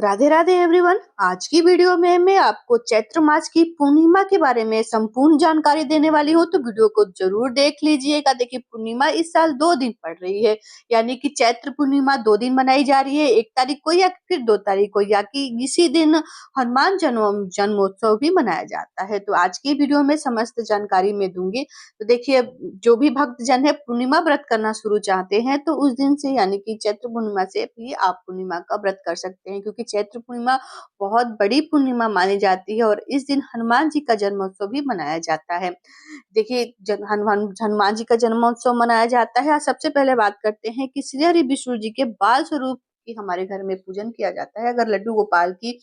Radhe Radhe everyone. आज की video में मैं आपको चैत्र मास की पूर्णिमा के बारे में संपूर्ण जानकारी देने वाली हूँ, तो वीडियो को जरूर देख लीजिएगा। देखिए, पूर्णिमा इस साल 2 दिन पड़ रही है, यानी कि चैत्र पूर्णिमा 2 दिन मनाई जा रही है, 1 तारीख को या फिर 2 तारीख को, या कि इसी दिन हनुमान जन्मोत्सव भी मनाया जाता है। तो आज की वीडियो में समस्त जानकारी मैं दूंगी। तो देखिए, जो भी भक्त जन है पूर्णिमा व्रत करना शुरू चाहते हैं तो उस दिन से यानी कि चैत्र पूर्णिमा से भी आप पूर्णिमा का व्रत कर सकते हैं, क्योंकि चैत्र पूर्णिमा बहुत बड़ी पूर्णिमा मानी जाती है और इस दिन हनुमान जी का जन्मोत्सव भी मनाया जाता है। देखिए, हनुमान जी का जन्मोत्सव मनाया जाता है। सबसे पहले बात करते हैं कि श्री हरि विष्णु जी के बाल स्वरूप की हमारे घर में पूजन किया जाता है। अगर लड्डू गोपाल की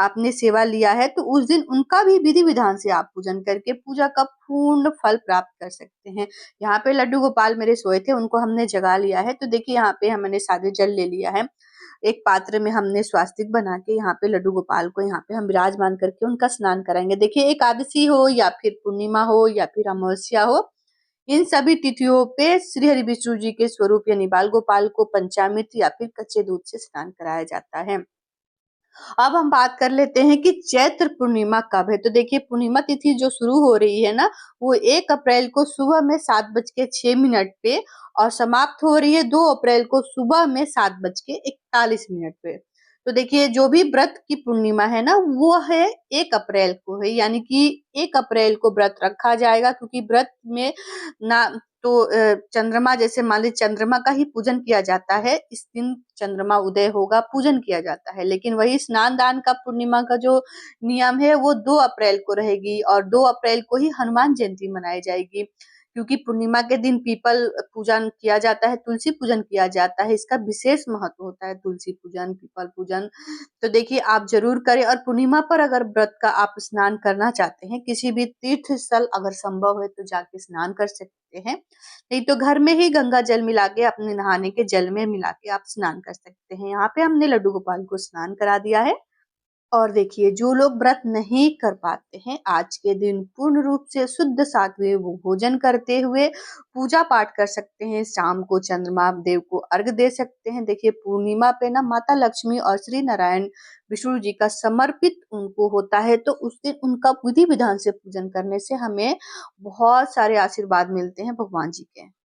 आपने सेवा लिया है तो उस दिन उनका भी विधि विधान से आप पूजन करके पूजा का पूर्ण फल प्राप्त कर सकते हैं। यहाँ पे लड्डू गोपाल मेरे सोए थे, उनको हमने जगा लिया है। तो देखिए, यहाँ पे हमने सादे जल ले लिया है। एक पात्र में हमने स्वास्तिक बना के यहाँ पे लड्डू गोपाल को यहाँ पे हम विराजमान करके उनका स्नान कराएंगे। देखिए, एकादशी हो या फिर पूर्णिमा हो या फिर अमावस्या हो, इन सभी तिथियों पे श्री हरि विष्णु जी के स्वरूप यानी बाल गोपाल को पंचामृत या फिर कच्चे दूध से स्नान कराया जाता है। अब हम बात कर लेते हैं कि चैत्र पूर्णिमा कब है। तो देखिए, पूर्णिमा तिथि जो शुरू हो रही है ना, वो 1 अप्रैल को सुबह में 7:06 पे और समाप्त हो रही है 2 अप्रैल को सुबह में 7:41 पे। तो देखिए, जो भी व्रत की पूर्णिमा है ना, वो है 1 अप्रैल को है, यानी कि 1 अप्रैल को व्रत रखा जाएगा, क्योंकि व्रत में ना तो चंद्रमा, जैसे मान लीजिए चंद्रमा का ही पूजन किया जाता है, इस दिन चंद्रमा उदय होगा, पूजन किया जाता है। लेकिन वही स्नान दान का पूर्णिमा का जो नियम है वो 2 अप्रैल को रहेगी और 2 अप्रैल को ही हनुमान जयंती मनाई जाएगी, क्योंकि पूर्णिमा के दिन पीपल पूजन किया जाता है, तुलसी पूजन किया जाता है। इसका विशेष महत्व होता है, तुलसी पूजन, पीपल पूजन। तो देखिए, आप जरूर करें। और पूर्णिमा पर अगर व्रत का आप स्नान करना चाहते हैं, किसी भी तीर्थ स्थल अगर संभव है तो जाके स्नान कर सकते हैं, नहीं तो घर में ही गंगा जल मिला के अपने नहाने के जल में मिला के आप स्नान कर सकते हैं। यहाँ पे हमने लड्डू गोपाल को स्नान करा दिया है। और देखिए, जो लोग व्रत नहीं कर पाते हैं, आज के दिन पूर्ण रूप से शुद्ध सात्विक भोजन करते हुए पूजा पाठ कर सकते हैं। शाम को चंद्रमा देव को अर्घ दे सकते हैं। देखिए, पूर्णिमा पे ना माता लक्ष्मी और श्री नारायण विष्णु जी का समर्पित उनको होता है, तो उस दिन उनका विधि विधान से पूजन करने से हमें बहुत सारे आशीर्वाद मिलते हैं भगवान जी के।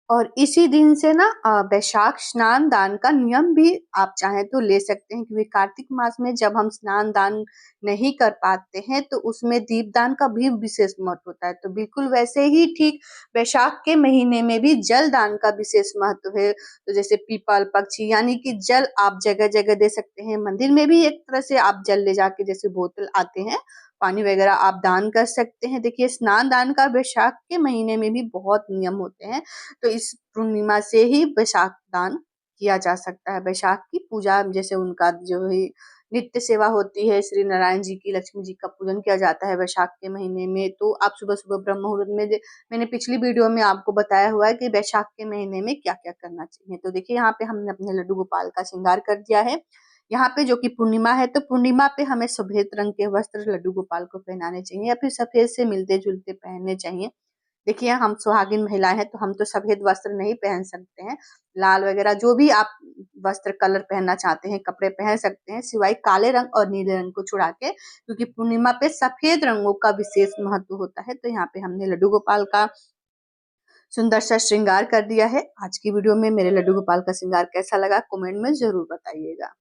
और इसी दिन से ना वैशाख स्नान दान का नियम भी आप चाहें तो ले सकते हैं, क्योंकि कार्तिक मास में जब हम स्नान दान नहीं कर पाते हैं तो उसमें दीपदान का भी विशेष महत्व होता है। तो बिल्कुल वैसे ही ठीक वैशाख के महीने में भी जल दान का विशेष महत्व है। तो जैसे पीपल, पक्षी, यानी कि जल आप जगह जगह दे सकते हैं। मंदिर में भी एक तरह से आप जल ले जाके, जैसे बोतल आते हैं पानी वगैरह, आप दान कर सकते हैं। देखिए, स्नान दान का वैशाख के महीने में भी बहुत नियम होते हैं। तो इस पूर्णिमा से ही वैशाख दान किया जा सकता है। वैशाख की पूजा, जैसे उनका जो है नित्य सेवा होती है, श्री नारायण जी की, लक्ष्मी जी का पूजन किया जाता है वैशाख के महीने में। तो आप सुबह सुबह ब्रह्म मुहूर्त में, मैंने पिछली वीडियो में आपको बताया हुआ है कि वैशाख के महीने में क्या क्या करना चाहिए। तो देखिए, यहाँ पे हमने अपने लड्डू गोपाल का श्रृंगार कर दिया है। यहाँ पे जो कि पूर्णिमा है, तो पूर्णिमा पे हमें सफेद रंग के वस्त्र लड्डू गोपाल को पहनाने चाहिए या फिर सफेद से मिलते जुलते पहनने चाहिए। देखिए, हम सुहागिन महिलाएं हैं तो हम तो सफेद वस्त्र नहीं पहन सकते हैं। लाल वगैरह जो भी आप वस्त्र कलर पहनना चाहते हैं, कपड़े पहन सकते हैं, सिवाय काले रंग और नीले रंग को छुड़ा के, क्योंकि पूर्णिमा पे सफेद रंगों का विशेष महत्व होता है। तो यहाँ पे हमने लड्डू गोपाल का सुंदर सा श्रृंगार कर दिया है। आज की वीडियो में मेरे लड्डू गोपाल का श्रृंगार कैसा लगा कमेंट में जरूर बताइएगा।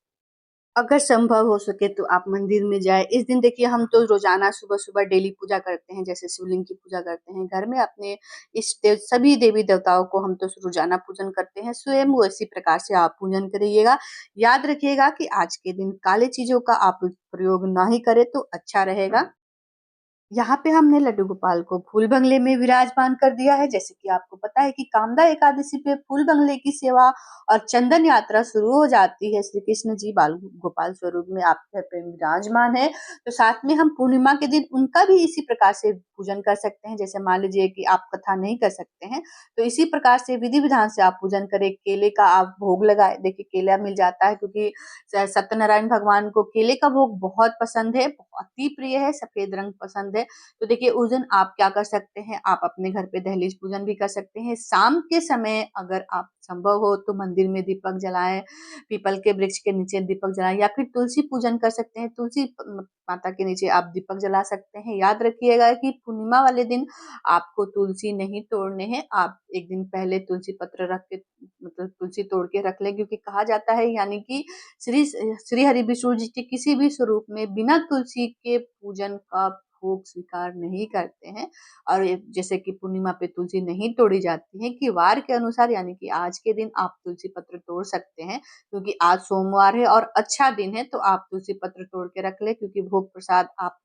अगर संभव हो सके तो आप मंदिर में जाए इस दिन। देखिए, हम तो रोजाना सुबह सुबह डेली पूजा करते हैं, जैसे शिवलिंग की पूजा करते हैं घर में, अपने इष्ट देव सभी देवी देवताओं को हम तो रोजाना पूजन करते हैं। स्वयं उसी प्रकार से आप पूजन करिएगा। याद रखिएगा कि आज के दिन काले चीजों का आप प्रयोग ना ही करें तो अच्छा रहेगा। यहाँ पे हमने लड्डू गोपाल को फूल बंगले में विराजमान कर दिया है। जैसे कि आपको पता है कि कामदा एकादशी पे फूल बंगले की सेवा और चंदन यात्रा शुरू हो जाती है। श्री कृष्ण जी बाल गोपाल स्वरूप में आप घर पे विराजमान है, तो साथ में हम पूर्णिमा के दिन उनका भी इसी प्रकार से पूजन कर सकते हैं। जैसे मान लीजिए कि आप कथा नहीं कर सकते हैं, तो इसी प्रकार से विधि विधान से आप पूजन करें। केले का आप भोग लगाए, देखिए केला मिल जाता है, क्योंकि सत्यनारायण भगवान को केले का भोग बहुत पसंद है, अति प्रिय है, सफेद रंग पसंद है। है। तो देखिए उस दिन आप क्या कर सकते हैं, आप अपने घर पे दहलीज पूजन भी कर सकते हैं। शाम के समय अगर आप संभव हो तो मंदिर में दीपक जलाएं, पीपल के वृक्ष के नीचे दीपक जलाएं, या फिर तुलसी पूजन कर सकते हैं। तुलसी माता के नीचे आप दीपक जला सकते हैं। याद रखिएगा कि पूर्णिमा वाले दिन आपको तुलसी नहीं तोड़ने हैं। आप एक दिन पहले तुलसी पत्र रख के, मतलब तुलसी तोड़ के रख लें, क्योंकि कहा जाता है, यानी कि श्री श्री हरि विष्णु जी के किसी भी स्वरूप में बिना तुलसी के पूजन का भोग स्वीकार नहीं करते हैं। और जैसे कि पूर्णिमा पे तुलसी नहीं तोड़ी जाती है, कि वार के अनुसार यानी कि आज के दिन आप तुलसी पत्र तोड़ सकते हैं, क्योंकि आज सोमवार है और अच्छा दिन है, तो आप तुलसी पत्र तोड़ के रख ले, क्योंकि भोग प्रसाद आप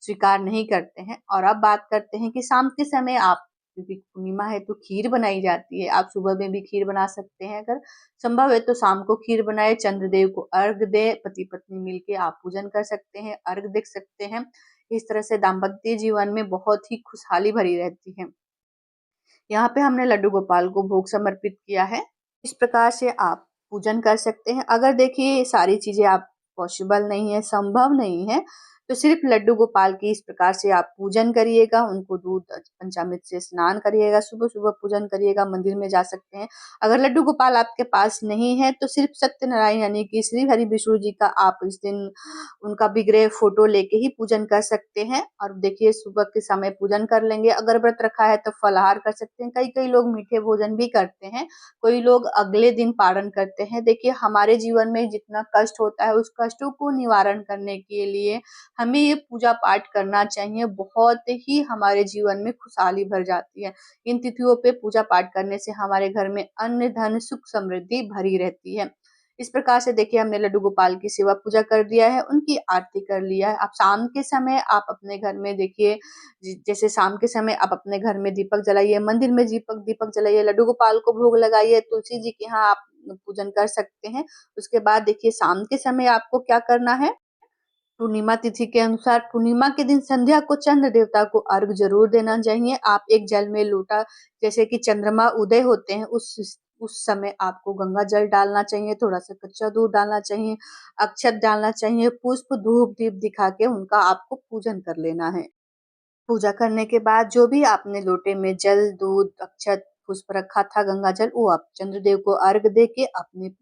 स्वीकार नहीं करते हैं। और अब बात करते हैं कि शाम के समय आप, क्योंकि पूर्णिमा है तो खीर बनाई जाती है, आप सुबह में भी खीर बना सकते हैं। अगर संभव है तो शाम को खीर बनाए, चंद्रदेव को अर्घ दे, पति पत्नी मिलके आप पूजन कर सकते हैं, अर्घ दे सकते हैं। इस तरह से दाम्पत्य जीवन में बहुत ही खुशहाली भरी रहती है। यहाँ पे हमने लड्डू गोपाल को भोग समर्पित किया है। इस प्रकार से आप पूजन कर सकते हैं। अगर देखिए ये सारी चीजें आप पॉसिबल नहीं है, संभव नहीं है, तो सिर्फ लड्डू गोपाल की इस प्रकार से आप पूजन करिएगा, उनको दूध पंचामृत से स्नान करिएगा, सुबह सुबह पूजन करिएगा, मंदिर में जा सकते हैं। अगर लड्डू गोपाल आपके पास नहीं है तो सिर्फ सत्यनारायण यानी कि श्री हरि विष्णु जी का आप इस दिन उनका विग्रह फोटो लेके ही पूजन कर सकते हैं। और देखिए सुबह के समय पूजन कर लेंगे। अगर व्रत रखा है तो फलाहार कर सकते हैं। कई कई लोग मीठे भोजन भी करते हैं, कोई लोग अगले दिन पारण करते हैं। देखिए हमारे जीवन में जितना कष्ट होता है, उस कष्टों को निवारण करने के लिए हमें ये पूजा पाठ करना चाहिए। बहुत ही हमारे जीवन में खुशहाली भर जाती है। इन तिथियों पे पूजा पाठ करने से हमारे घर में अन्न धन सुख समृद्धि भरी रहती है। इस प्रकार से देखिए हमने लड्डू गोपाल की सेवा पूजा कर दिया है, उनकी आरती कर लिया है। अब शाम के समय आप अपने घर में देखिए, जैसे शाम के समय आप अपने घर में दीपक जलाइए, मंदिर में दीपक दीपक जलाइए, लड्डू गोपाल को भोग लगाइए, तुलसी जी के यहाँ आप पूजन कर सकते हैं। उसके बाद देखिए शाम के समय आपको क्या करना है, पूर्णिमा तिथि के अनुसार पूर्णिमा के दिन संध्या को चंद्र देवता को अर्घ जरूर देना चाहिए। आप एक जल में लोटा, जैसे कि चंद्रमा उदय होते हैं उस समय आपको गंगा जल डालना चाहिए, थोड़ा सा कच्चा दूध डालना चाहिए, अक्षत डालना चाहिए, पुष्प धूप दीप दिखा के उनका आपको पूजन कर लेना है। पूजा करने के बाद जो भी आपने लोटे में जल, दूध, अक्षत, पुष्प रखा था, गंगा जल, वो आप चंद्रदेव को अर्घ दे के अपने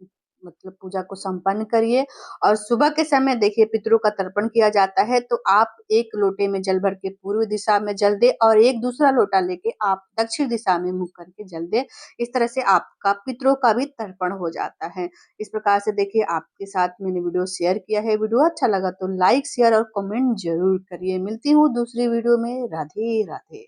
मतलब पूजा को संपन्न करिए। और सुबह के समय देखिए पितरों का तर्पण किया जाता है, तो आप एक लोटे में जल भर के पूर्व दिशा में जल दे और एक दूसरा लोटा लेके आप दक्षिण दिशा में मुख करके जल दे। इस तरह से आपका पितरों का भी तर्पण हो जाता है। इस प्रकार से देखिए आपके साथ मैंने वीडियो शेयर किया है। वीडियो अच्छा लगा तो लाइक शेयर और कमेंट जरूर करिए। मिलती हूँ दूसरी वीडियो में। राधे राधे।